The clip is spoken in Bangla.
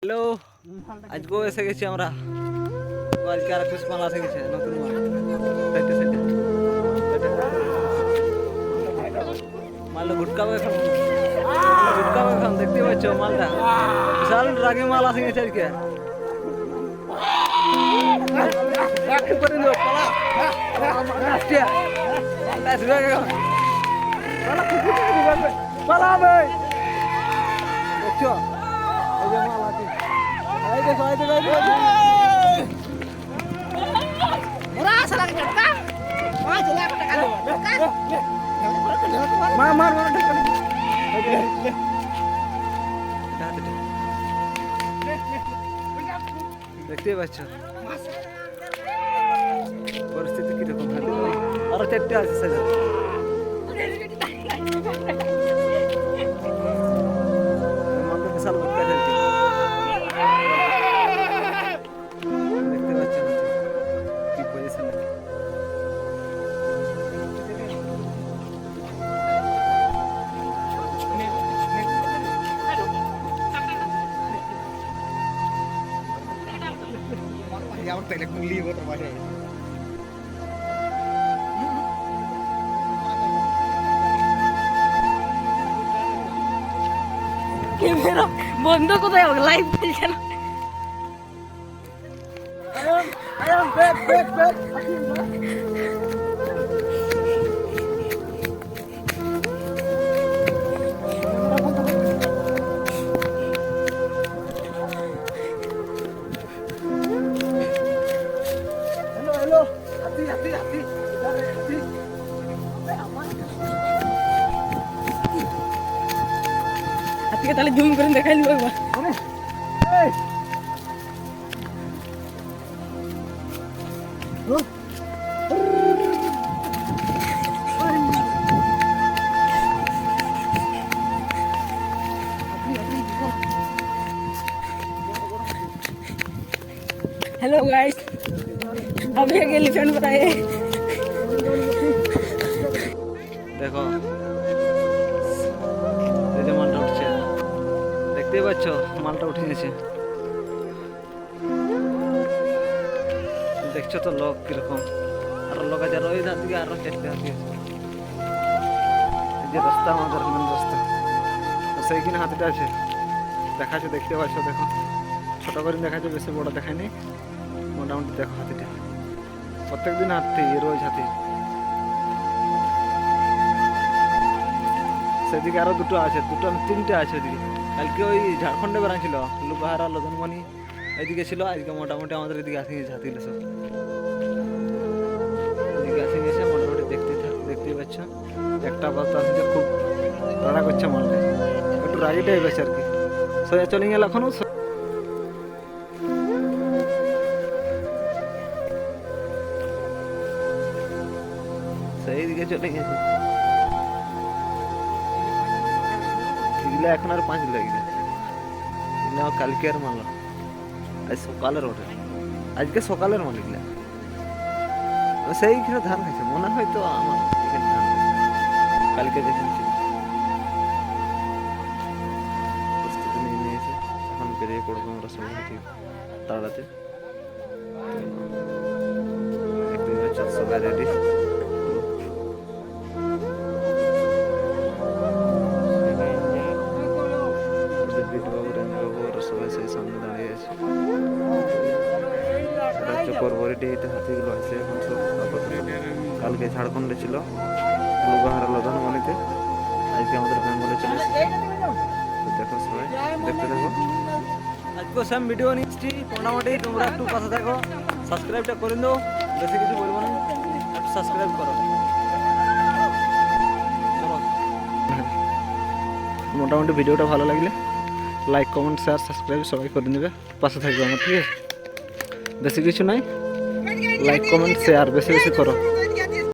হ্যালো, আজকেও এসে গেছি আমরা। আজকে আর কিছু মাল এসে গেছে, নতুন মাল। সাইডে সাইডে মালটা গুটকাবো এখন, গুটকাবো এখন। দেখতে পাচ্ছ মালটা বিশাল রাগি মাল এসে গেছে আজকে। করে দিও, পালা ভাই। দেখছো এই যে মাল আছে, এই দেখো এই দেখো এই দেখো। মার মার মার দেখতে পাচ্ছ পরিস্থিতি কিরকম। আরো চারটে আছে সেটা। মালটা বিশাল ভুটকা চলছে, দেখতে পাচ্ছ কি position. Yang telek muli buat terbaik. Camera বন্ধ কোথায় হবে? লাইভ চলছে না। হ্যালো, হাতি হাতি হাতি হাতি। আজকে তাহলে জুম করে দেখাই দিব একবার। हेलो गाइस, अभी एक एलिफेंट बताए। দেখো এই যে মালটা উঠছে, দেখতেই পাচ্ছ মালটা উঠে গেছে। দেখছো তো লোক কিরকম, আরো লোক আছে, আরো ওই ধার দিকে আরো চারটে হাতি আছে। এই যে রাস্তা, আমাদের মেন রাস্তা, তো সেইখানে হাতিটা আছে দেখাচ্ছে, দেখতে পাচ্ছ। দেখো ছোট করে দেখাচ্ছে, বেশি বড় দেখায়নি। মোটামুটি দেখো হাতিটা, প্রত্যেকদিন হাতি, রোজ হাতি। সেদিকে আরো দুটো আছে, দুটো তিনটে আছে ওদিকে। কালকে ওই ঝাড়খণ্ডে বেড়াচ্ছিল, লুকাহারা লদনমণি এইদিকে ছিল। আজকে মোটামুটি আমাদের এদিকে আসে গেছে হাতিগুলো সব, এদিকে আসে গেছে মোটামুটি। দেখতেই পাচ্ছ একটা কথা আসছে, খুব তাড়া করছে মালটা, একটু রাগি টাইপ আছে আর কি। সোজা চলে গেল এখনো, সেই দিকে চলে গেছে। এগুলা এখন আর 5 লাগবে, এগুলা কালকের মাল, আজ সকালের ওঠে, আজকে সকালের মাল এগুলা। সেইখানে ধান খাইছে মনে হয়, তো আমার এখানে ধান খাইছে কালকে দেখেছি। প্রস্তুতি নিয়ে নিয়েছে, এখন বেরিয়ে পড়বো আমরা সবাই তাড়াতে। দেখতে পাচ্ছ সবাই রেডি। সবাই সেই সামনে দাঁড়িয়ে আছে। পরবর্তীতে হাতিগুলো আছে এখন সব। কালকে ঝাড়খণ্ডে ছিল, লুকাহারা লদনমণিতে, আজকে আমাদের বেঙ্গলে চলে এসেছে। তো দেখো সবাই, দেখতে দেখো। আজকে সেম ভিডিও নিচ্ছি, মোটামুটি তোমরা একটু পাশে থাকো, সাবস্ক্রাইবটা করে দাও। বেশি কিছু বলবো না, একটু সাবস্ক্রাইব করো। চলো, মোটামুটি ভিডিওটা ভালো লাগলে লাইক, কমেন্ট, শেয়ার, সাবস্ক্রাইব সবাই করে নেবে, পাশে থাকবে আমার, ঠিক আছে? বেশি কিছু নাই, লাইক, কমেন্ট, শেয়ার বেশি বেশি করো।